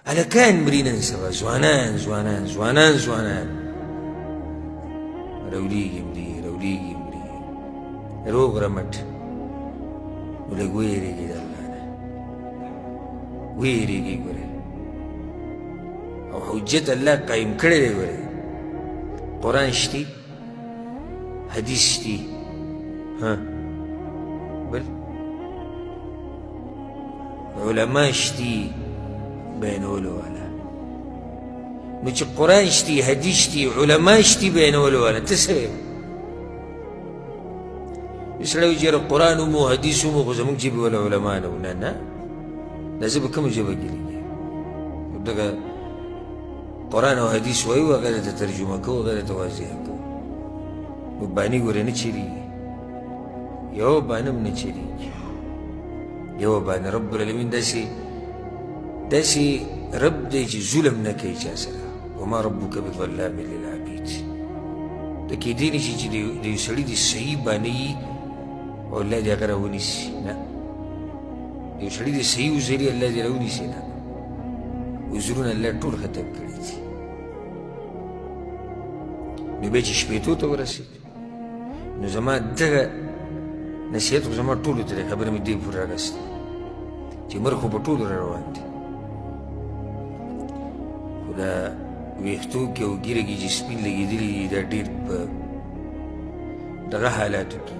هلکان مري نن سبا ځوانان ځوانان ځوانان ځوانان راولیږي مري راولیږي مري روغ رمټ نو لږ ویرېږي د الله نه ویرېږي ګورې او حجت الله قایم کړی دی ګورې قرآن شتي حدیث شتي بل علما شتي بینولو والا نو چې قرآن شتي حدیث شتي علما شتي بینولو والا ته څه وایې یو سړی وایي چې یاره قرآن ومو حدیث ومو خو زموږ ژبې والا علما نه وو نه نه دا زه په کومه ژبه کې لیکي دغه قرآن او حدیث وایو هغه ته ترجمه کوو هغه ته واضح کوو نو باني ګورې نه چیرېږي یو بانه هم نه چیرېږي یو بانه رب العالمین داسې رب دی چې ظلم نه کوي چا سره وما ربک بظلام للعبید د کیدی نه شي چې د یو سړي د صحیح بانه وي او الله دې هغه راونیسي نه د یو سړي د صحیح وزري الله دې راونیسي نه وزرونه الله ټول ختم کړي دي نو بیا چې شپېتو ته ورسېد نو زما دغه نصیحت خو زما ټولو ته دی خبره مې دې پورې راغستې چې مر خو په ټولو را روان دي خو دا ویښتو کې او ږیره کې چې سپین لګېدلي دا ډېر په دغه حالاتو کې